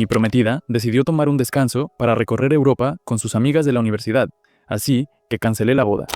Mi prometida decidió tomar un descanso para recorrer Europa con sus amigas de la universidad, así que cancelé la boda.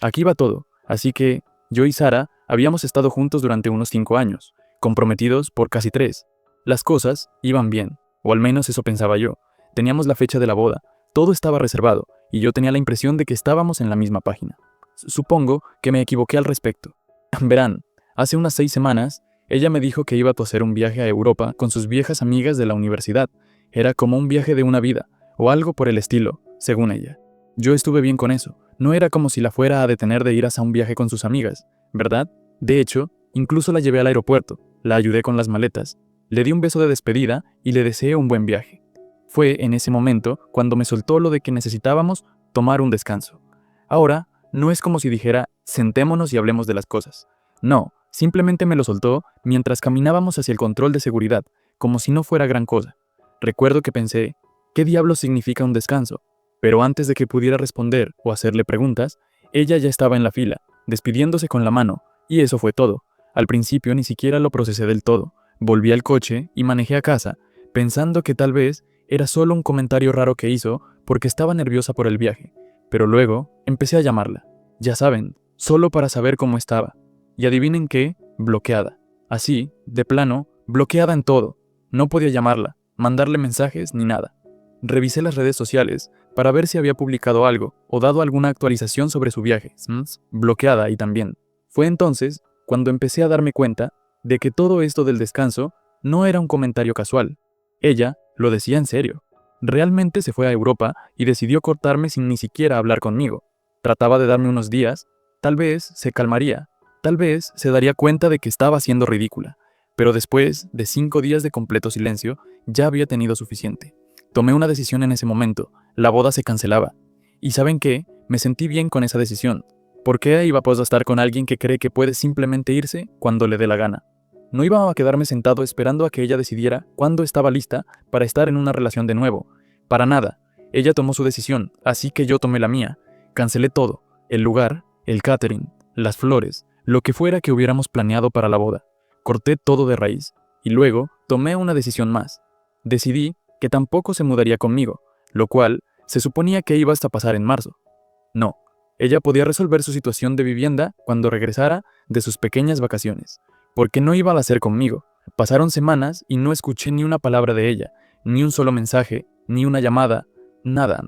Aquí va todo, así que yo y Sara habíamos estado juntos durante unos 5 años, comprometidos por casi 3. Las cosas iban bien, o al menos eso pensaba yo. Teníamos la fecha de la boda, todo estaba reservado, y yo tenía la impresión de que estábamos en la misma página. Supongo que me equivoqué al respecto. Verán, hace unas 6 semanas, ella me dijo que iba a hacer un viaje a Europa con sus viejas amigas de la universidad. Era como un viaje de una vida, o algo por el estilo, según ella. Yo estuve bien con eso. No era como si la fuera a detener de ir a un viaje con sus amigas, ¿verdad? De hecho, incluso la llevé al aeropuerto, la ayudé con las maletas, le di un beso de despedida y le deseé un buen viaje. Fue en ese momento cuando me soltó lo de que necesitábamos tomar un descanso. Ahora, no es como si dijera, sentémonos y hablemos de las cosas. No, simplemente me lo soltó mientras caminábamos hacia el control de seguridad, como si no fuera gran cosa. Recuerdo que pensé, ¿qué diablos significa un descanso? Pero antes de que pudiera responder o hacerle preguntas, ella ya estaba en la fila, despidiéndose con la mano, y eso fue todo. Al principio ni siquiera lo procesé del todo. Volví al coche y manejé a casa, pensando que tal vez era solo un comentario raro que hizo porque estaba nerviosa por el viaje. Pero luego empecé a llamarla. Ya saben, solo para saber cómo estaba. Y adivinen qué, bloqueada. Así, de plano, bloqueada en todo. No podía llamarla, mandarle mensajes ni nada. Revisé las redes sociales para ver si había publicado algo o dado alguna actualización sobre su viaje. Bloqueada y también. Fue entonces cuando empecé a darme cuenta de que todo esto del descanso no era un comentario casual. Ella lo decía en serio. Realmente se fue a Europa y decidió cortarme sin ni siquiera hablar conmigo. Trataba de darme unos días, tal vez se calmaría, tal vez se daría cuenta de que estaba siendo ridícula, pero después de 5 días de completo silencio, ya había tenido suficiente. Tomé una decisión en ese momento, la boda se cancelaba. ¿Y saben qué? Me sentí bien con esa decisión. ¿Por qué iba a estar con alguien que cree que puede simplemente irse cuando le dé la gana? No iba a quedarme sentado esperando a que ella decidiera cuándo estaba lista para estar en una relación de nuevo. Para nada. Ella tomó su decisión, así que yo tomé la mía. Cancelé todo, el lugar, el catering, las flores, lo que fuera que hubiéramos planeado para la boda. Corté todo de raíz, y luego tomé una decisión más. Decidí que tampoco se mudaría conmigo, lo cual se suponía que iba hasta pasar en marzo. No, ella podía resolver su situación de vivienda cuando regresara de sus pequeñas vacaciones, porque no iba a hacer conmigo. Pasaron semanas y no escuché ni una palabra de ella, ni un solo mensaje, ni una llamada, nada.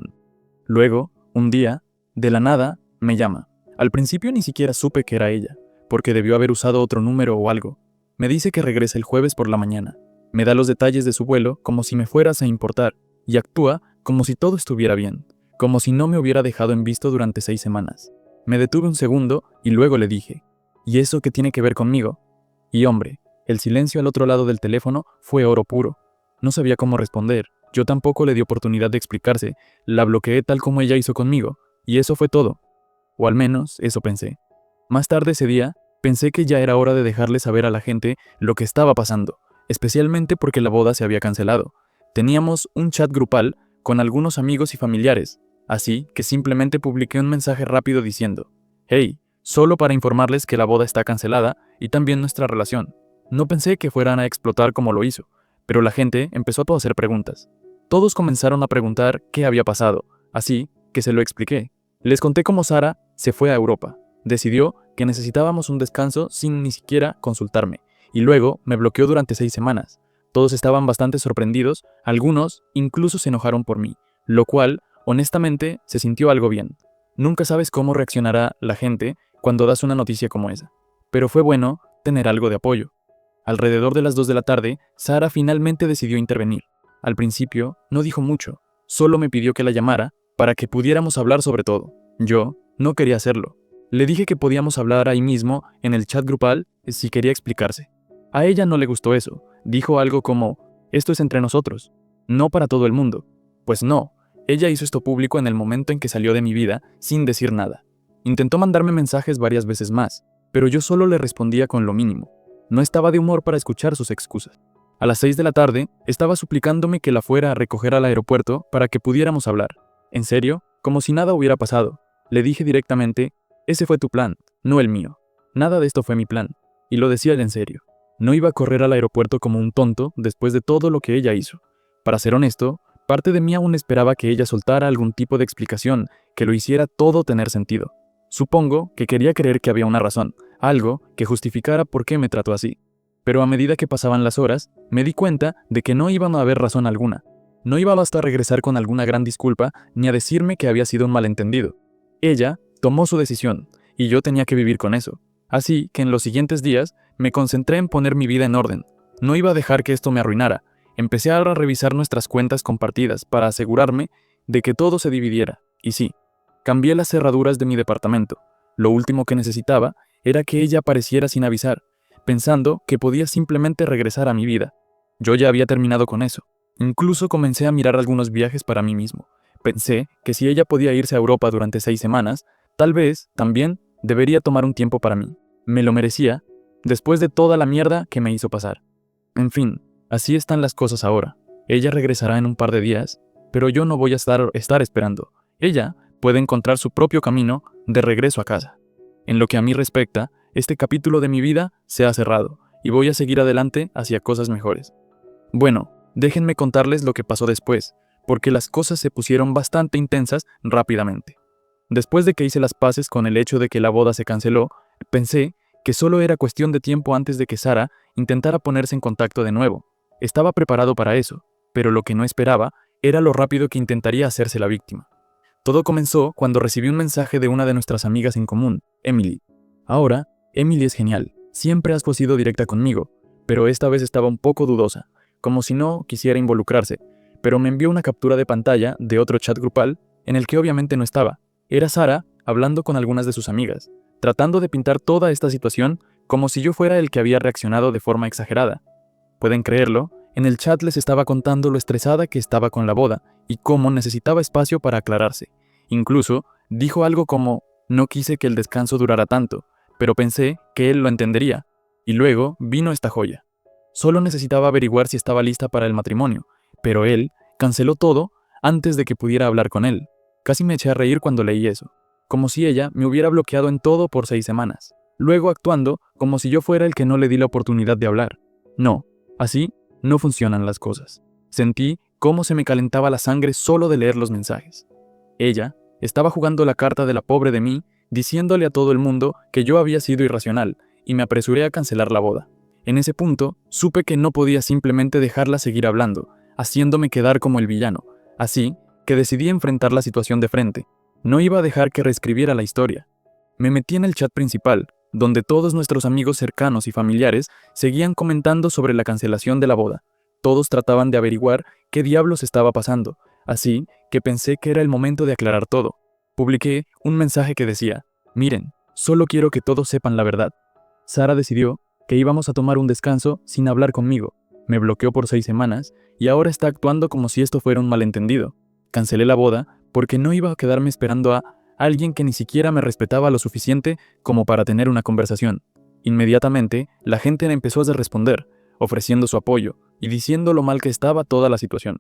Luego, un día, de la nada, me llama. Al principio ni siquiera supe que era ella, porque debió haber usado otro número o algo. Me dice que regresa el jueves por la mañana. Me da los detalles de su vuelo como si me fueras a importar, y actúa como si todo estuviera bien, como si no me hubiera dejado en visto durante 6 semanas. Me detuve un segundo y luego le dije, ¿y eso qué tiene que ver conmigo? Y hombre, el silencio al otro lado del teléfono fue oro puro. No sabía cómo responder, yo tampoco le di oportunidad de explicarse, la bloqueé tal como ella hizo conmigo, y eso fue todo. O al menos, eso pensé. Más tarde ese día, pensé que ya era hora de dejarle saber a la gente lo que estaba pasando, especialmente porque la boda se había cancelado. Teníamos un chat grupal con algunos amigos y familiares, así que simplemente publiqué un mensaje rápido diciendo, «Hey, solo para informarles que la boda está cancelada y también nuestra relación». No pensé que fueran a explotar como lo hizo, pero la gente empezó a hacer preguntas. Todos comenzaron a preguntar qué había pasado, así que se lo expliqué. Les conté cómo Sara se fue a Europa. Decidió que necesitábamos un descanso sin ni siquiera consultarme, y luego me bloqueó durante 6 semanas. Todos estaban bastante sorprendidos, algunos incluso se enojaron por mí, lo cual, honestamente, se sintió algo bien. Nunca sabes cómo reaccionará la gente cuando das una noticia como esa, pero fue bueno tener algo de apoyo. Alrededor de las 2 de la tarde, Sara finalmente decidió intervenir. Al principio, no dijo mucho, solo me pidió que la llamara para que pudiéramos hablar sobre todo. Yo no quería hacerlo. Le dije que podíamos hablar ahí mismo en el chat grupal si quería explicarse. A ella no le gustó eso. Dijo algo como, esto es entre nosotros, no para todo el mundo. Pues no, ella hizo esto público en el momento en que salió de mi vida sin decir nada. Intentó mandarme mensajes varias veces más, pero yo solo le respondía con lo mínimo. No estaba de humor para escuchar sus excusas. A las 6 de la tarde, estaba suplicándome que la fuera a recoger al aeropuerto para que pudiéramos hablar. En serio, como si nada hubiera pasado. Le dije directamente, ese fue tu plan, no el mío. Nada de esto fue mi plan. Y lo decía en serio. No iba a correr al aeropuerto como un tonto después de todo lo que ella hizo. Para ser honesto, parte de mí aún esperaba que ella soltara algún tipo de explicación que lo hiciera todo tener sentido. Supongo que quería creer que había una razón, algo que justificara por qué me trató así. Pero a medida que pasaban las horas, me di cuenta de que no iba a haber razón alguna. No iba a bastar regresar con alguna gran disculpa ni a decirme que había sido un malentendido. Ella tomó su decisión, y yo tenía que vivir con eso. Así que en los siguientes días me concentré en poner mi vida en orden. No iba a dejar que esto me arruinara. Empecé a revisar nuestras cuentas compartidas para asegurarme de que todo se dividiera. Y sí, cambié las cerraduras de mi departamento. Lo último que necesitaba era que ella apareciera sin avisar, pensando que podía simplemente regresar a mi vida. Yo ya había terminado con eso. Incluso comencé a mirar algunos viajes para mí mismo. Pensé que si ella podía irse a Europa durante 6 semanas, tal vez, también, debería tomar un tiempo para mí. Me lo merecía, después de toda la mierda que me hizo pasar. En fin, así están las cosas ahora. Ella regresará en un par de días, pero yo no voy a estar esperando. Ella puede encontrar su propio camino de regreso a casa. En lo que a mí respecta, este capítulo de mi vida se ha cerrado, y voy a seguir adelante hacia cosas mejores. Bueno, déjenme contarles lo que pasó después, porque las cosas se pusieron bastante intensas rápidamente. Después de que hice las paces con el hecho de que la boda se canceló, pensé que solo era cuestión de tiempo antes de que Sara intentara ponerse en contacto de nuevo. Estaba preparado para eso, pero lo que no esperaba era lo rápido que intentaría hacerse la víctima. Todo comenzó cuando recibí un mensaje de una de nuestras amigas en común, Emily. Ahora, Emily es genial, siempre has sido directa conmigo, pero esta vez estaba un poco dudosa, como si no quisiera involucrarse, pero me envió una captura de pantalla de otro chat grupal en el que obviamente no estaba. Era Sara hablando con algunas de sus amigas, tratando de pintar toda esta situación como si yo fuera el que había reaccionado de forma exagerada. ¿Pueden creerlo? En el chat les estaba contando lo estresada que estaba con la boda y cómo necesitaba espacio para aclararse. Incluso dijo algo como, no quise que el descanso durara tanto, pero pensé que él lo entendería. Y luego vino esta joya. Solo necesitaba averiguar si estaba lista para el matrimonio, pero él canceló todo antes de que pudiera hablar con él. Casi me eché a reír cuando leí eso, como si ella me hubiera bloqueado en todo por 6 semanas, luego actuando como si yo fuera el que no le di la oportunidad de hablar. No, así no funcionan las cosas. Sentí cómo se me calentaba la sangre solo de leer los mensajes. Ella estaba jugando la carta de la pobre de mí, diciéndole a todo el mundo que yo había sido irracional, y me apresuré a cancelar la boda. En ese punto, supe que no podía simplemente dejarla seguir hablando, haciéndome quedar como el villano, así que decidí enfrentar la situación de frente. No iba a dejar que reescribiera la historia. Me metí en el chat principal, donde todos nuestros amigos cercanos y familiares seguían comentando sobre la cancelación de la boda. Todos trataban de averiguar qué diablos estaba pasando, así que pensé que era el momento de aclarar todo. Publiqué un mensaje que decía, miren, solo quiero que todos sepan la verdad. Sara decidió que íbamos a tomar un descanso sin hablar conmigo. Me bloqueó por 6 semanas y ahora está actuando como si esto fuera un malentendido. Cancelé la boda porque no iba a quedarme esperando a alguien que ni siquiera me respetaba lo suficiente como para tener una conversación. Inmediatamente, la gente empezó a responder, ofreciendo su apoyo y diciendo lo mal que estaba toda la situación.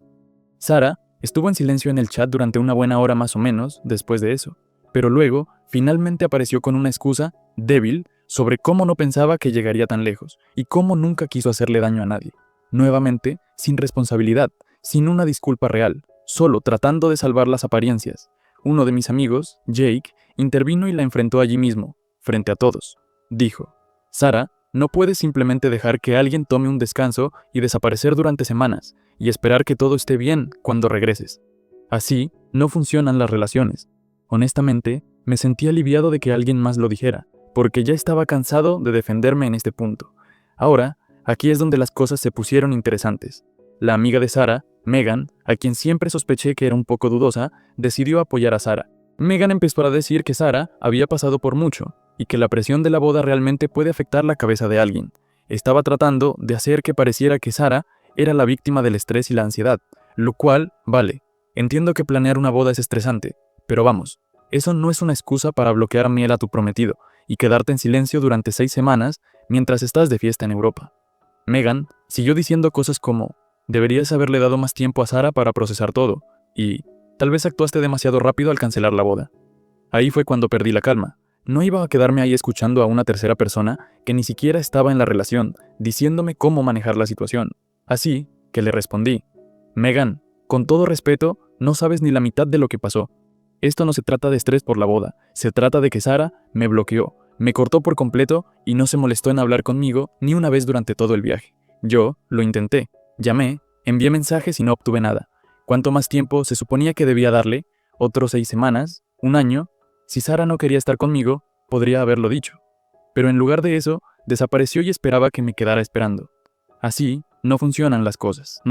Sara estuvo en silencio en el chat durante una buena hora más o menos después de eso, pero luego finalmente apareció con una excusa débil sobre cómo no pensaba que llegaría tan lejos y cómo nunca quiso hacerle daño a nadie. Nuevamente, sin responsabilidad, sin una disculpa real, solo tratando de salvar las apariencias. Uno de mis amigos, Jake, intervino y la enfrentó allí mismo, frente a todos. Dijo, Sara, no puedes simplemente dejar que alguien tome un descanso y desaparecer durante semanas, y esperar que todo esté bien cuando regreses. Así no funcionan las relaciones. Honestamente, me sentí aliviado de que alguien más lo dijera, porque ya estaba cansado de defenderme en este punto. Ahora, aquí es donde las cosas se pusieron interesantes. La amiga de Sara, Megan, a quien siempre sospeché que era un poco dudosa, decidió apoyar a Sara. Megan empezó a decir que Sara había pasado por mucho, y que la presión de la boda realmente puede afectar la cabeza de alguien. Estaba tratando de hacer que pareciera que Sara era la víctima del estrés y la ansiedad, lo cual, vale, entiendo que planear una boda es estresante, pero vamos, eso no es una excusa para bloquear miel a tu prometido y quedarte en silencio durante 6 semanas mientras estás de fiesta en Europa. Megan siguió diciendo cosas como, deberías haberle dado más tiempo a Sara para procesar todo, y tal vez actuaste demasiado rápido al cancelar la boda. Ahí fue cuando perdí la calma. No iba a quedarme ahí escuchando a una tercera persona que ni siquiera estaba en la relación, diciéndome cómo manejar la situación. Así que le respondí, Megan, con todo respeto, no sabes ni la mitad de lo que pasó. Esto no se trata de estrés por la boda, se trata de que Sara me bloqueó, me cortó por completo y no se molestó en hablar conmigo ni una vez durante todo el viaje. Yo lo intenté, llamé, envié mensajes y no obtuve nada. ¿Cuánto más tiempo se suponía que debía darle? ¿Otros 6 semanas? ¿Un año? Si Sara no quería estar conmigo, podría haberlo dicho. Pero en lugar de eso, desapareció y esperaba que me quedara esperando. Así no funcionan las cosas.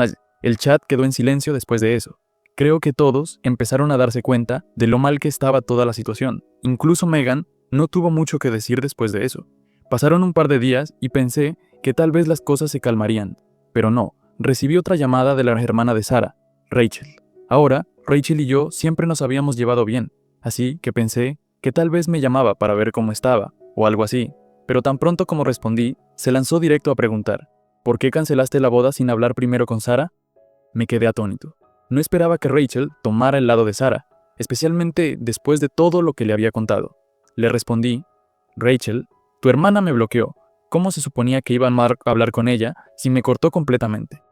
El chat quedó en silencio después de eso. Creo que todos empezaron a darse cuenta de lo mal que estaba toda la situación. Incluso Megan no tuvo mucho que decir después de eso. Pasaron un par de días y pensé que tal vez las cosas se calmarían. Pero no, recibí otra llamada de la hermana de Sara, Rachel. Ahora, Rachel y yo siempre nos habíamos llevado bien, así que pensé que tal vez me llamaba para ver cómo estaba, o algo así. Pero tan pronto como respondí, se lanzó directo a preguntar, ¿por qué cancelaste la boda sin hablar primero con Sara? Me quedé atónito. No esperaba que Rachel tomara el lado de Sara, especialmente después de todo lo que le había contado. Le respondí, Rachel, tu hermana me bloqueó. ¿Cómo se suponía que iba a hablar con ella si me cortó completamente?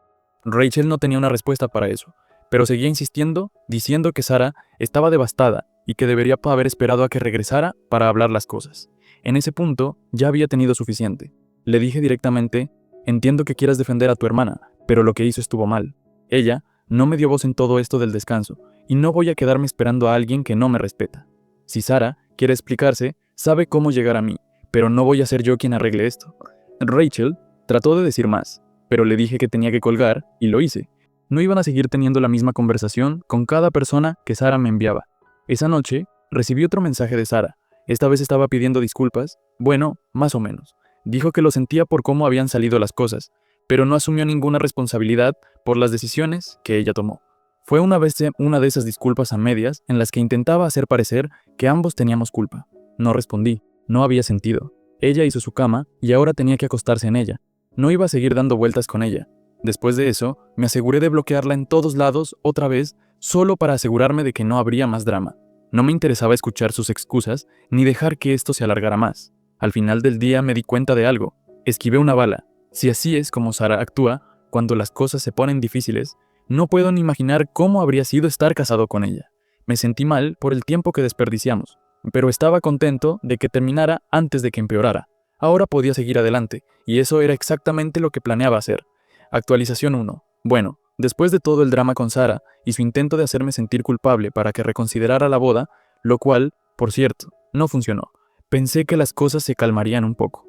Rachel no tenía una respuesta para eso, pero seguía insistiendo, diciendo que Sara estaba devastada y que debería haber esperado a que regresara para hablar las cosas. En ese punto ya había tenido suficiente. Le dije directamente, entiendo que quieras defender a tu hermana, pero lo que hizo estuvo mal. Ella no me dio voz en todo esto del descanso, y no voy a quedarme esperando a alguien que no me respeta. Si Sara quiere explicarse, sabe cómo llegar a mí, pero no voy a ser yo quien arregle esto. Rachel trató de decir más, pero le dije que tenía que colgar, y lo hice. No iban a seguir teniendo la misma conversación con cada persona que Sara me enviaba. Esa noche, recibí otro mensaje de Sara. Esta vez estaba pidiendo disculpas, bueno, más o menos. Dijo que lo sentía por cómo habían salido las cosas, pero no asumió ninguna responsabilidad por las decisiones que ella tomó. Fue una de esas disculpas a medias en las que intentaba hacer parecer que ambos teníamos culpa. No respondí, no había sentido. Ella hizo su cama y ahora tenía que acostarse en ella. No iba a seguir dando vueltas con ella. Después de eso, me aseguré de bloquearla en todos lados otra vez, solo para asegurarme de que no habría más drama. No me interesaba escuchar sus excusas ni dejar que esto se alargara más. Al final del día me di cuenta de algo. Esquivé una bala. Si así es como Sara actúa cuando las cosas se ponen difíciles, no puedo ni imaginar cómo habría sido estar casado con ella. Me sentí mal por el tiempo que desperdiciamos, pero estaba contento de que terminara antes de que empeorara. Ahora podía seguir adelante, y eso era exactamente lo que planeaba hacer. Actualización 1. Bueno, después de todo el drama con Sara y su intento de hacerme sentir culpable para que reconsiderara la boda, lo cual, por cierto, no funcionó. Pensé que las cosas se calmarían un poco.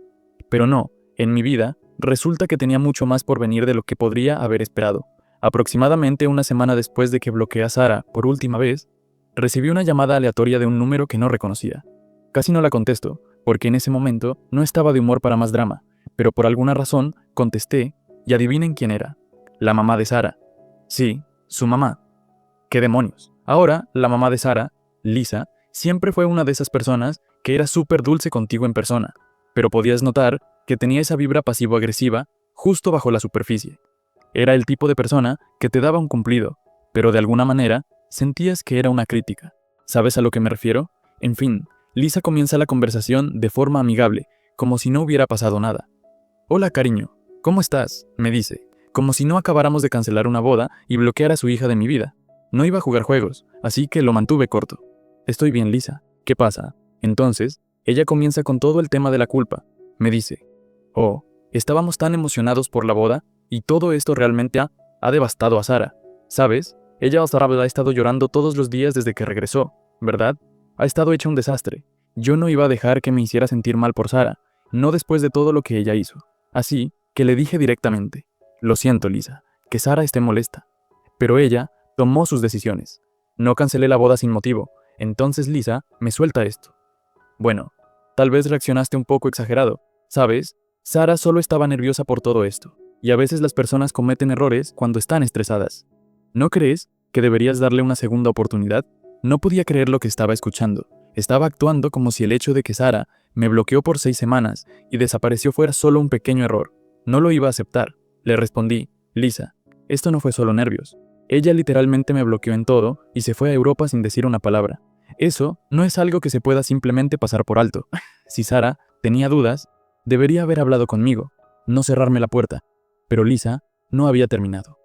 Pero no, en mi vida, resulta que tenía mucho más por venir de lo que podría haber esperado. Aproximadamente una semana después de que bloqueé a Sara por última vez, recibí una llamada aleatoria de un número que no reconocía. Casi no la contesto, porque en ese momento no estaba de humor para más drama, pero por alguna razón contesté y adivinen quién era. La mamá de Sara. Sí, su mamá. ¿Qué demonios? Ahora, la mamá de Sara, Lisa, siempre fue una de esas personas que era súper dulce contigo en persona, pero podías notar que tenía esa vibra pasivo-agresiva justo bajo la superficie. Era el tipo de persona que te daba un cumplido, pero de alguna manera sentías que era una crítica. ¿Sabes a lo que me refiero? En fin, Lisa comienza la conversación de forma amigable, como si no hubiera pasado nada. Hola, cariño, ¿cómo estás?, me dice, como si no acabáramos de cancelar una boda y bloquear a su hija de mi vida. No iba a jugar juegos, así que lo mantuve corto. Estoy bien, Lisa. ¿Qué pasa? Entonces, ella comienza con todo el tema de la culpa. Me dice, oh, estábamos tan emocionados por la boda y todo esto realmente ha devastado a Sara. ¿Sabes? Ella ha estado llorando todos los días desde que regresó, ¿verdad? Ha estado hecha un desastre. Yo no iba a dejar que me hiciera sentir mal por Sara, no después de todo lo que ella hizo. Así que le dije directamente, lo siento, Lisa, que Sara esté molesta. Pero ella tomó sus decisiones. No cancelé la boda sin motivo, entonces Lisa me suelta esto. Bueno, tal vez reaccionaste un poco exagerado, ¿sabes? Sara solo estaba nerviosa por todo esto, y a veces las personas cometen errores cuando están estresadas. ¿No crees que deberías darle una segunda oportunidad? No podía creer lo que estaba escuchando. Estaba actuando como si el hecho de que Sara me bloqueó por 6 semanas y desapareció fuera solo un pequeño error. No lo iba a aceptar. Le respondí, Lisa, esto no fue solo nervios. Ella literalmente me bloqueó en todo y se fue a Europa sin decir una palabra. Eso no es algo que se pueda simplemente pasar por alto. Si Sara tenía dudas, debería haber hablado conmigo, no cerrarme la puerta. Pero Lisa no había terminado.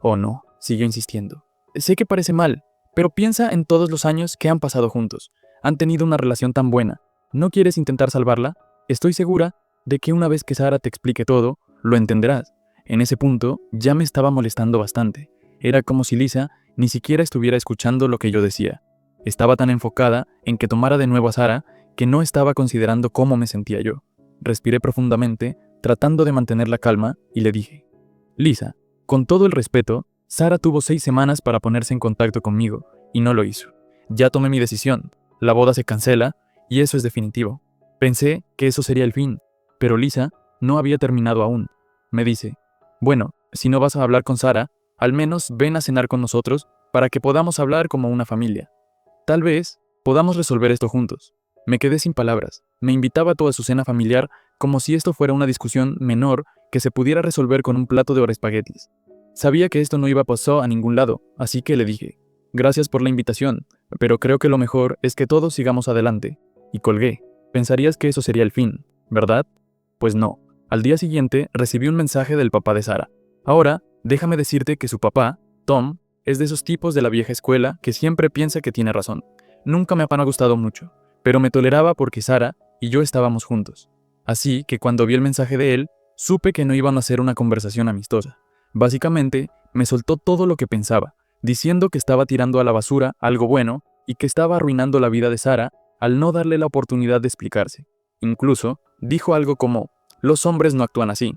Oh no, siguió insistiendo. Sé que parece mal, pero piensa en todos los años que han pasado juntos. Han tenido una relación tan buena. ¿No quieres intentar salvarla? Estoy segura de que una vez que Sara te explique todo, lo entenderás. En ese punto, ya me estaba molestando bastante. Era como si Lisa ni siquiera estuviera escuchando lo que yo decía. Estaba tan enfocada en que tomara de nuevo a Sara que no estaba considerando cómo me sentía yo. Respiré profundamente, tratando de mantener la calma, y le dije: Lisa, con todo el respeto, Sara tuvo 6 semanas para ponerse en contacto conmigo, y no lo hizo. Ya tomé mi decisión. La boda se cancela, y eso es definitivo. Pensé que eso sería el fin, pero Lisa no había terminado aún. Me dice: bueno, si no vas a hablar con Sara, al menos ven a cenar con nosotros para que podamos hablar como una familia. Tal vez podamos resolver esto juntos. Me quedé sin palabras. Me invitaba a toda su cena familiar como si esto fuera una discusión menor que se pudiera resolver con un plato de espaguetis. Sabía que esto no iba a pasar a ningún lado, así que le dije: gracias por la invitación, pero creo que lo mejor es que todos sigamos adelante. Y colgué. Pensarías que eso sería el fin, ¿verdad? Pues no. Al día siguiente recibí un mensaje del papá de Sara. Ahora, déjame decirte que su papá, Tom, es de esos tipos de la vieja escuela que siempre piensa que tiene razón. Nunca me ha gustado mucho, pero me toleraba porque Sara y yo estábamos juntos. Así que cuando vi el mensaje de él, supe que no iban a hacer una conversación amistosa. Básicamente, me soltó todo lo que pensaba, diciendo que estaba tirando a la basura algo bueno y que estaba arruinando la vida de Sara al no darle la oportunidad de explicarse. Incluso, dijo algo como: los hombres no actúan así.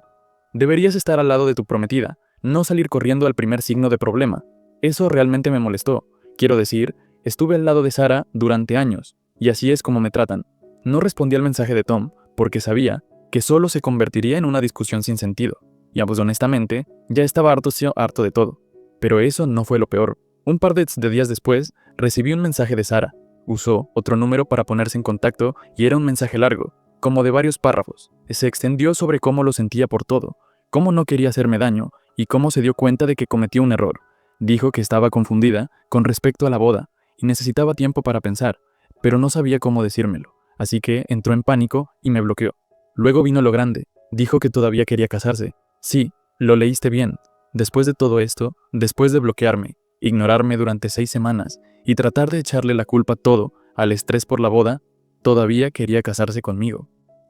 Deberías estar al lado de tu prometida, no salir corriendo al primer signo de problema. Eso realmente me molestó. Quiero decir, estuve al lado de Sara durante años, y así es como me tratan. No respondí al mensaje de Tom porque sabía que solo se convertiría en una discusión sin sentido. Y pues honestamente, ya estaba harto de todo. Pero eso no fue lo peor. Un par de días después, recibí un mensaje de Sara. Usó otro número para ponerse en contacto y era un mensaje largo, como de varios párrafos. Se extendió sobre cómo lo sentía por todo, cómo no quería hacerme daño y cómo se dio cuenta de que cometió un error. Dijo que estaba confundida con respecto a la boda y necesitaba tiempo para pensar, pero no sabía cómo decírmelo, así que entró en pánico y me bloqueó. Luego vino lo grande. Dijo que todavía quería casarse. Sí, lo leíste bien. Después de todo esto, después de bloquearme, ignorarme durante 6 semanas y tratar de echarle la culpa todo al estrés por la boda, todavía quería casarse conmigo.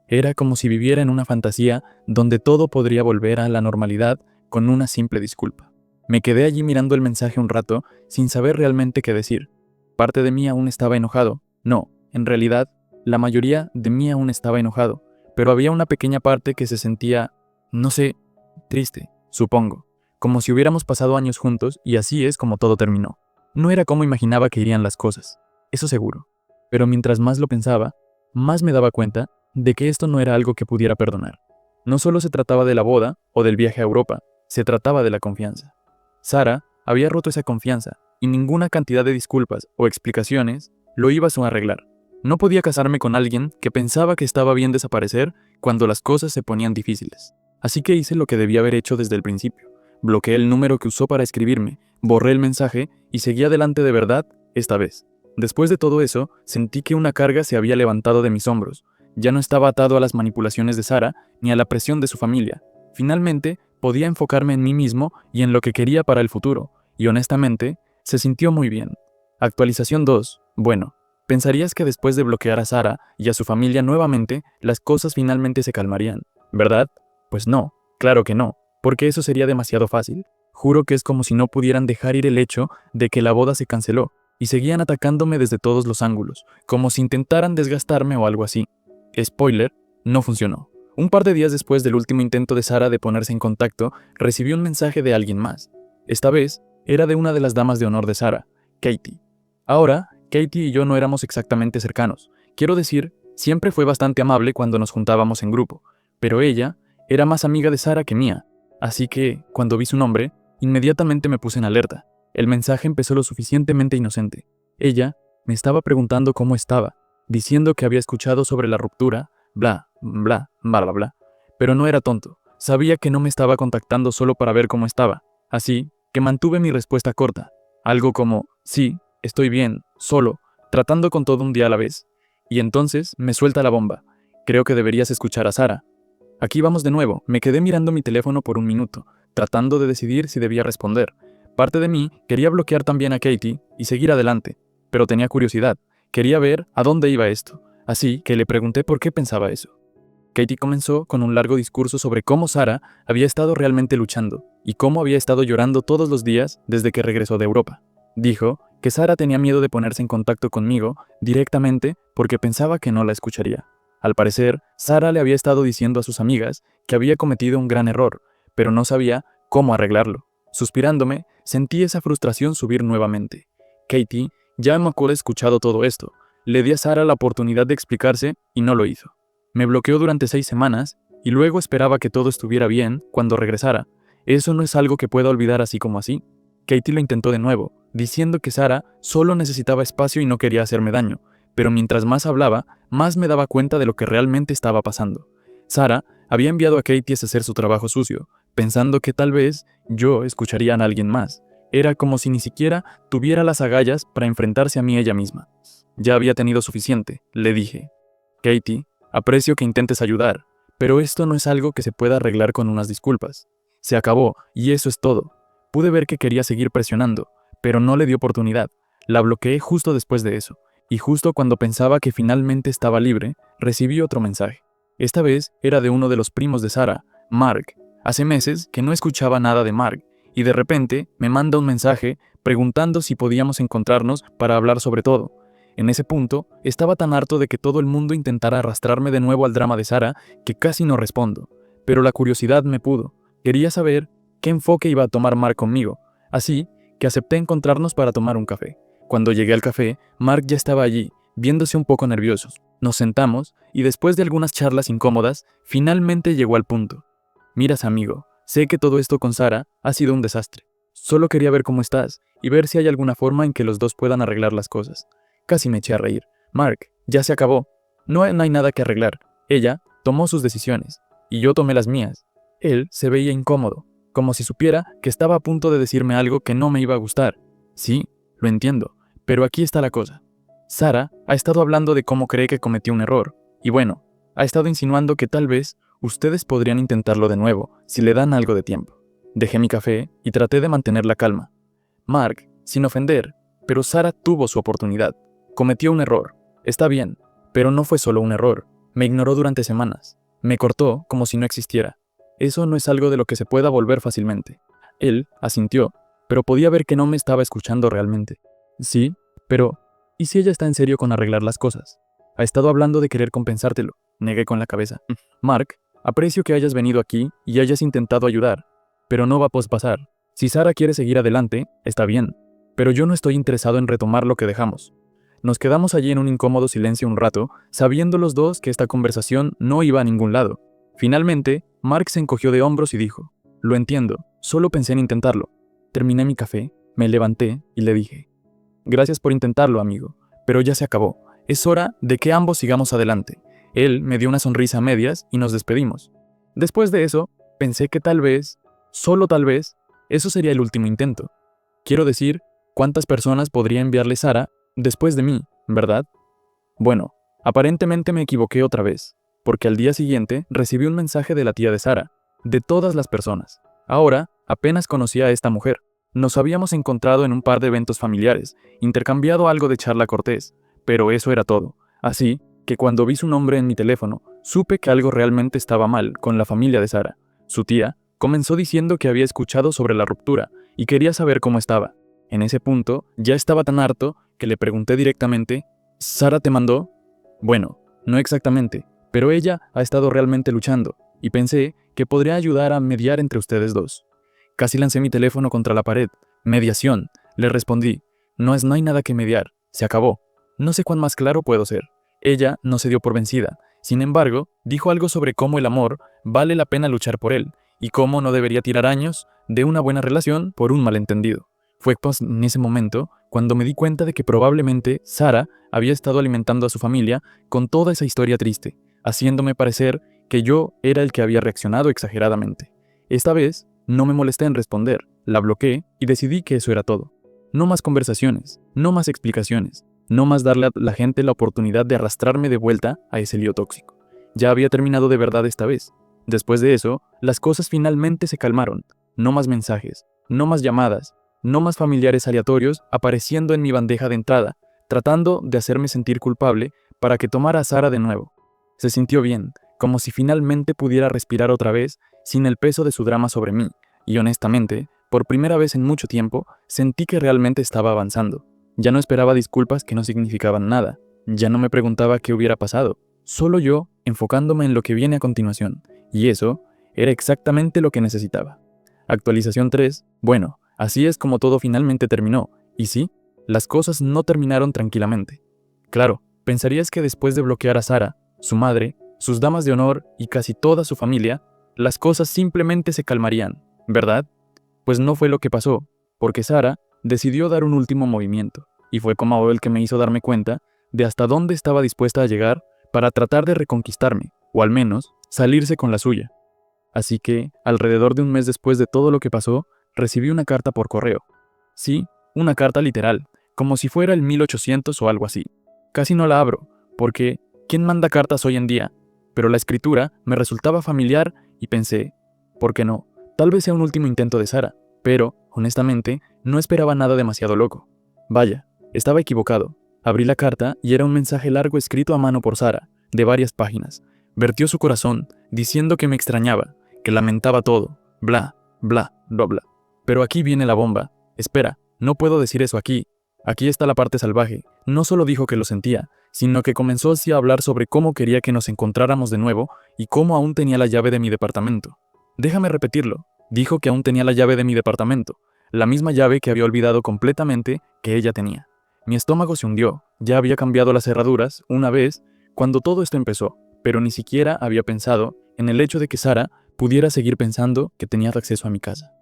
Era como si viviera en una fantasía donde todo podría volver a la normalidad con una simple disculpa. Me quedé allí mirando el mensaje un rato sin saber realmente qué decir. Parte de mí aún estaba enojado. No, en realidad, la mayoría de mí aún estaba enojado, pero había una pequeña parte que se sentía, no sé, triste, supongo, como si hubiéramos pasado años juntos y así es como todo terminó. No era como imaginaba que irían las cosas, eso seguro, pero mientras más lo pensaba, más me daba cuenta de que esto no era algo que pudiera perdonar. No solo se trataba de la boda o del viaje a Europa, se trataba de la confianza. Sara había roto esa confianza y ninguna cantidad de disculpas o explicaciones lo iba a arreglar. No podía casarme con alguien que pensaba que estaba bien desaparecer cuando las cosas se ponían difíciles. Así que hice lo que debía haber hecho desde el principio. Bloqueé el número que usó para escribirme, borré el mensaje y seguí adelante de verdad, esta vez. Después de todo eso, sentí que una carga se había levantado de mis hombros. Ya no estaba atado a las manipulaciones de Sara ni a la presión de su familia. Finalmente, podía enfocarme en mí mismo y en lo que quería para el futuro, y honestamente, se sintió muy bien. Actualización 2. Bueno, pensarías que después de bloquear a Sara y a su familia nuevamente, las cosas finalmente se calmarían, ¿verdad? Pues no, claro que no, porque eso sería demasiado fácil. Juro que es como si no pudieran dejar ir el hecho de que la boda se canceló, y seguían atacándome desde todos los ángulos, como si intentaran desgastarme o algo así. Spoiler, no funcionó. Un par de días después del último intento de Sara de ponerse en contacto, recibí un mensaje de alguien más. Esta vez, era de una de las damas de honor de Sara, Katie. Ahora, Katie y yo no éramos exactamente cercanos. Quiero decir, siempre fue bastante amable cuando nos juntábamos en grupo, pero ella era más amiga de Sara que mía, así que, cuando vi su nombre, inmediatamente me puse en alerta. El mensaje empezó lo suficientemente inocente. Ella me estaba preguntando cómo estaba, diciendo que había escuchado sobre la ruptura, bla, bla, bla, bla, bla. Pero no era tonto. Sabía que no me estaba contactando solo para ver cómo estaba. Así que mantuve mi respuesta corta. Algo como: sí, estoy bien, solo, tratando con todo un día a la vez. Y entonces me suelta la bomba. Creo que deberías escuchar a Sara. Aquí vamos de nuevo. Me quedé mirando mi teléfono por un minuto, tratando de decidir si debía responder. Parte de mí quería bloquear también a Katie y seguir adelante, pero tenía curiosidad, quería ver a dónde iba esto, así que le pregunté por qué pensaba eso. Katie comenzó con un largo discurso sobre cómo Sara había estado realmente luchando y cómo había estado llorando todos los días desde que regresó de Europa. Dijo que Sara tenía miedo de ponerse en contacto conmigo directamente porque pensaba que no la escucharía. Al parecer, Sara le había estado diciendo a sus amigas que había cometido un gran error, pero no sabía cómo arreglarlo. Suspirándome, sentí esa frustración subir nuevamente. Katie ya me había escuchado todo esto. Le di a Sara la oportunidad de explicarse y no lo hizo. Me bloqueó durante 6 semanas y luego esperaba que todo estuviera bien cuando regresara. Eso no es algo que pueda olvidar así como así. Katie lo intentó de nuevo, diciendo que Sara solo necesitaba espacio y no quería hacerme daño, pero mientras más hablaba, más me daba cuenta de lo que realmente estaba pasando. Sara había enviado a Katie a hacer su trabajo sucio, pensando que tal vez yo escucharía a alguien más. Era como si ni siquiera tuviera las agallas para enfrentarse a mí ella misma. Ya había tenido suficiente, le dije. Katie, aprecio que intentes ayudar, pero esto no es algo que se pueda arreglar con unas disculpas. Se acabó, y eso es todo. Pude ver que quería seguir presionando, pero no le di oportunidad. La bloqueé justo después de eso, y justo cuando pensaba que finalmente estaba libre, recibí otro mensaje. Esta vez era de uno de los primos de Sara, Mark. Hace meses que no escuchaba nada de Mark, y de repente me manda un mensaje preguntando si podíamos encontrarnos para hablar sobre todo. En ese punto, estaba tan harto de que todo el mundo intentara arrastrarme de nuevo al drama de Sara que casi no respondo. Pero la curiosidad me pudo. Quería saber qué enfoque iba a tomar Mark conmigo, así que acepté encontrarnos para tomar un café. Cuando llegué al café, Mark ya estaba allí, viéndose un poco nervioso. Nos sentamos y después de algunas charlas incómodas, finalmente llegó al punto. Miras, amigo, sé que todo esto con Sara ha sido un desastre. Solo quería ver cómo estás y ver si hay alguna forma en que los dos puedan arreglar las cosas. Casi me eché a reír. Mark, ya se acabó. No hay nada que arreglar. Ella tomó sus decisiones y yo tomé las mías. Él se veía incómodo, como si supiera que estaba a punto de decirme algo que no me iba a gustar. Sí, lo entiendo, pero aquí está la cosa. Sara ha estado hablando de cómo cree que cometió un error, y bueno, ha estado insinuando que tal vez ustedes podrían intentarlo de nuevo si le dan algo de tiempo. Dejé mi café y traté de mantener la calma. Mark, sin ofender, pero Sara tuvo su oportunidad. Cometió un error. Está bien, pero no fue solo un error. Me ignoró durante semanas. Me cortó como si no existiera. Eso no es algo de lo que se pueda volver fácilmente. Él asintió, pero podía ver que no me estaba escuchando realmente. Sí, pero ¿y si ella está en serio con arreglar las cosas? Ha estado hablando de querer compensártelo. Negué con la cabeza. Mark, aprecio que hayas venido aquí y hayas intentado ayudar, pero no va a pasar. Si Sara quiere seguir adelante, está bien, pero yo no estoy interesado en retomar lo que dejamos. Nos quedamos allí en un incómodo silencio un rato, sabiendo los dos que esta conversación no iba a ningún lado. Finalmente, Mark se encogió de hombros y dijo, «Lo entiendo, solo pensé en intentarlo». Terminé mi café, me levanté y le dije, «Gracias por intentarlo, amigo, pero ya se acabó. Es hora de que ambos sigamos adelante». Él me dio una sonrisa a medias y nos despedimos. Después de eso, pensé que tal vez, solo tal vez, eso sería el último intento. Quiero decir, ¿cuántas personas podría enviarle Sara después de mí, verdad? Bueno, aparentemente me equivoqué otra vez, porque al día siguiente recibí un mensaje de la tía de Sara, de todas las personas. Ahora, apenas conocía a esta mujer. Nos habíamos encontrado en un par de eventos familiares, intercambiado algo de charla cortés, pero eso era todo. Así que cuando vi su nombre en mi teléfono, supe que algo realmente estaba mal con la familia de Sara. Su tía comenzó diciendo que había escuchado sobre la ruptura y quería saber cómo estaba. En ese punto, ya estaba tan harto que le pregunté directamente, ¿Sara te mandó? Bueno, no exactamente, pero ella ha estado realmente luchando, y pensé que podría ayudar a mediar entre ustedes dos. Casi lancé mi teléfono contra la pared. Mediación, le respondí. No hay nada que mediar, se acabó. No sé cuán más claro puedo ser. Ella no se dio por vencida. Sin embargo, dijo algo sobre cómo el amor vale la pena luchar por él, y cómo no debería tirar años de una buena relación por un malentendido. Fue pues en ese momento cuando me di cuenta de que probablemente Sara había estado alimentando a su familia con toda esa historia triste, haciéndome parecer que yo era el que había reaccionado exageradamente. Esta vez no me molesté en responder, la bloqueé y decidí que eso era todo. No más conversaciones, no más explicaciones, no más darle a la gente la oportunidad de arrastrarme de vuelta a ese lío tóxico. Ya había terminado de verdad esta vez. Después de eso, las cosas finalmente se calmaron. No más mensajes, no más llamadas, No más familiares aleatorios apareciendo en mi bandeja de entrada, tratando de hacerme sentir culpable para que tomara a Sara de nuevo. Se sintió bien, como si finalmente pudiera respirar otra vez sin el peso de su drama sobre mí, y honestamente, por primera vez en mucho tiempo, sentí que realmente estaba avanzando. Ya no esperaba disculpas que no significaban nada, ya no me preguntaba qué hubiera pasado, solo yo enfocándome en lo que viene a continuación, y eso era exactamente lo que necesitaba. Actualización 3, bueno, así es como todo finalmente terminó, y sí, las cosas no terminaron tranquilamente. Claro, pensarías que después de bloquear a Sara, su madre, sus damas de honor y casi toda su familia, las cosas simplemente se calmarían, ¿verdad? Pues no fue lo que pasó, porque Sara decidió dar un último movimiento, y fue como el que me hizo darme cuenta de hasta dónde estaba dispuesta a llegar para tratar de reconquistarme, o al menos salirse con la suya. Así que, alrededor de un mes después de todo lo que pasó, recibí una carta por correo. Sí, una carta literal, como si fuera el 1800 o algo así. Casi no la abro, porque ¿quién manda cartas hoy en día? Pero la escritura me resultaba familiar y pensé, ¿por qué no? Tal vez sea un último intento de Sara, pero, honestamente, no esperaba nada demasiado loco. Vaya, estaba equivocado. Abrí la carta y era un mensaje largo escrito a mano por Sara, de varias páginas. Vertió su corazón, diciendo que me extrañaba, que lamentaba todo, bla, bla, bla, bla. Pero aquí viene la bomba. Espera, no puedo decir eso aquí. Aquí está la parte salvaje. No solo dijo que lo sentía, sino que comenzó así a hablar sobre cómo quería que nos encontráramos de nuevo y cómo aún tenía la llave de mi departamento. Déjame repetirlo. Dijo que aún tenía la llave de mi departamento, la misma llave que había olvidado completamente que ella tenía. Mi estómago se hundió. Ya había cambiado las cerraduras una vez cuando todo esto empezó, pero ni siquiera había pensado en el hecho de que Sara pudiera seguir pensando que tenía acceso a mi casa.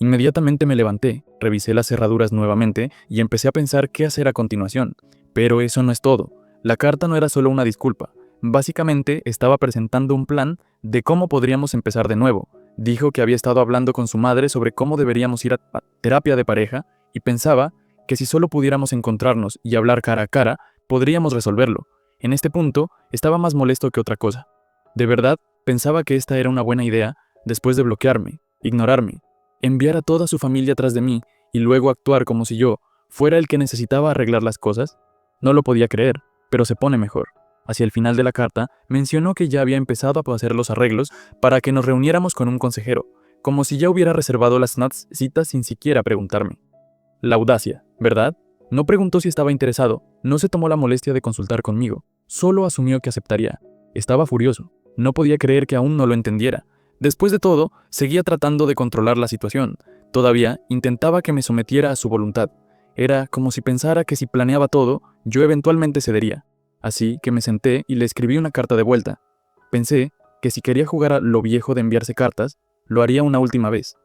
Inmediatamente me levanté, revisé las cerraduras nuevamente y empecé a pensar qué hacer a continuación. Pero eso no es todo. La carta no era solo una disculpa. Básicamente estaba presentando un plan de cómo podríamos empezar de nuevo. Dijo que había estado hablando con su madre sobre cómo deberíamos ir a terapia de pareja y pensaba que si solo pudiéramos encontrarnos y hablar cara a cara, podríamos resolverlo. En este punto, estaba más molesto que otra cosa. De verdad, pensaba que esta era una buena idea después de bloquearme, ignorarme, enviar a toda su familia tras de mí y luego actuar como si yo fuera el que necesitaba arreglar las cosas. No lo podía creer, pero se pone mejor. Hacia el final de la carta, mencionó que ya había empezado a hacer los arreglos para que nos reuniéramos con un consejero, como si ya hubiera reservado las citas sin siquiera preguntarme. La audacia, ¿verdad? No preguntó si estaba interesado, no se tomó la molestia de consultar conmigo, solo asumió que aceptaría. Estaba furioso, no podía creer que aún no lo entendiera. Después de todo, seguía tratando de controlar la situación, todavía intentaba que me sometiera a su voluntad. Era como si pensara que si planeaba todo, yo eventualmente cedería. Así que me senté y le escribí una carta de vuelta. Pensé que si quería jugar a lo viejo de enviarse cartas, lo haría una última vez.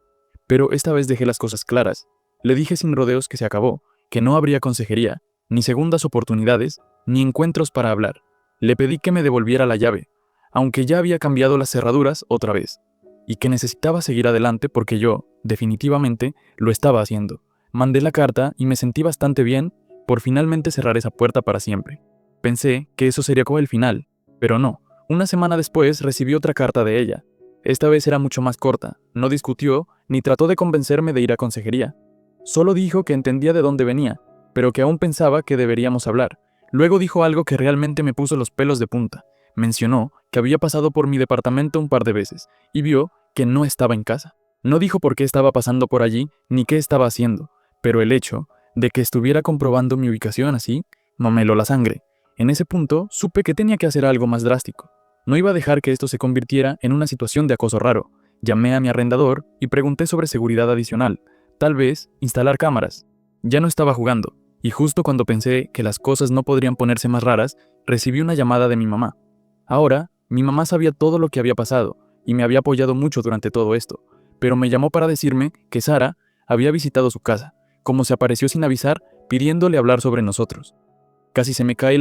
Pero esta vez dejé las cosas claras. Le dije sin rodeos que se acabó, que no habría consejería, ni segundas oportunidades, ni encuentros para hablar. Le pedí que me devolviera la llave, aunque ya había cambiado las cerraduras otra vez, y que necesitaba seguir adelante porque yo, definitivamente, lo estaba haciendo. Mandé la carta y me sentí bastante bien por finalmente cerrar esa puerta para siempre. Pensé que eso sería como el final, pero no. Una semana después recibí otra carta de ella. Esta vez era mucho más corta, no discutió ni trató de convencerme de ir a consejería. Solo dijo que entendía de dónde venía, pero que aún pensaba que deberíamos hablar. Luego dijo algo que realmente me puso los pelos de punta. Mencionó que había pasado por mi departamento un par de veces y vio que no estaba en casa. No dijo por qué estaba pasando por allí ni qué estaba haciendo, pero el hecho de que estuviera comprobando mi ubicación así, me heló la sangre. En ese punto, supe que tenía que hacer algo más drástico. No iba a dejar que esto se convirtiera en una situación de acoso raro. Llamé a mi arrendador y pregunté sobre seguridad adicional. Tal vez instalar cámaras. Ya no estaba jugando, y justo cuando pensé que las cosas no podrían ponerse más raras, recibí una llamada de mi mamá. Ahora, mi mamá sabía todo lo que había pasado, y me había apoyado mucho durante todo esto, pero me llamó para decirme que Sara había visitado su casa, como se apareció sin avisar, pidiéndole hablar sobre nosotros. Casi se me cae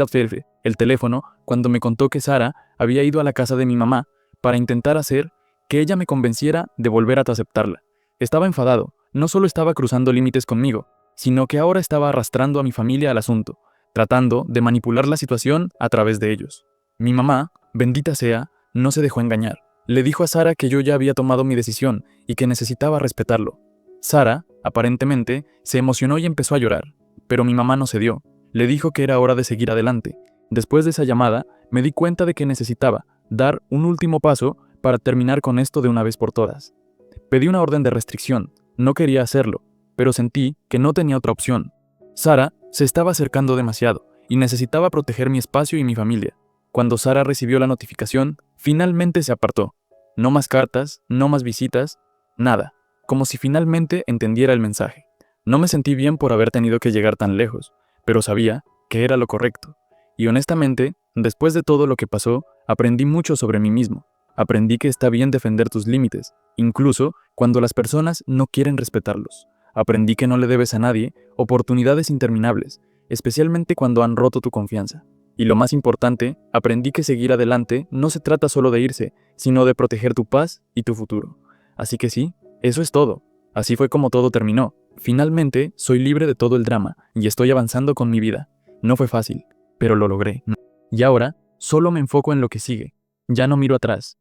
el teléfono cuando me contó que Sara había ido a la casa de mi mamá para intentar hacer que ella me convenciera de volver a aceptarla. Estaba enfadado, no solo estaba cruzando límites conmigo, sino que ahora estaba arrastrando a mi familia al asunto, tratando de manipular la situación a través de ellos. Mi mamá, bendita sea, no se dejó engañar. Le dijo a Sara que yo ya había tomado mi decisión y que necesitaba respetarlo. Sara Aparentemente, se emocionó y empezó a llorar, pero mi mamá no cedió. Le dijo que era hora de seguir adelante. Después de esa llamada, me di cuenta de que necesitaba dar un último paso para terminar con esto de una vez por todas. Pedí una orden de restricción, no quería hacerlo, pero sentí que no tenía otra opción. Sara se estaba acercando demasiado y necesitaba proteger mi espacio y mi familia. Cuando Sara recibió la notificación, finalmente se apartó. No más cartas, no más visitas, nada, como si finalmente entendiera el mensaje. No me sentí bien por haber tenido que llegar tan lejos, pero sabía que era lo correcto. Y honestamente, después de todo lo que pasó, aprendí mucho sobre mí mismo. Aprendí que está bien defender tus límites, incluso cuando las personas no quieren respetarlos. Aprendí que no le debes a nadie oportunidades interminables, especialmente cuando han roto tu confianza. Y lo más importante, aprendí que seguir adelante no se trata solo de irse, sino de proteger tu paz y tu futuro. Así que sí, eso es todo. Así fue como todo terminó. Finalmente, soy libre de todo el drama y estoy avanzando con mi vida. No fue fácil, pero lo logré. Y ahora, solo me enfoco en lo que sigue. Ya no miro atrás.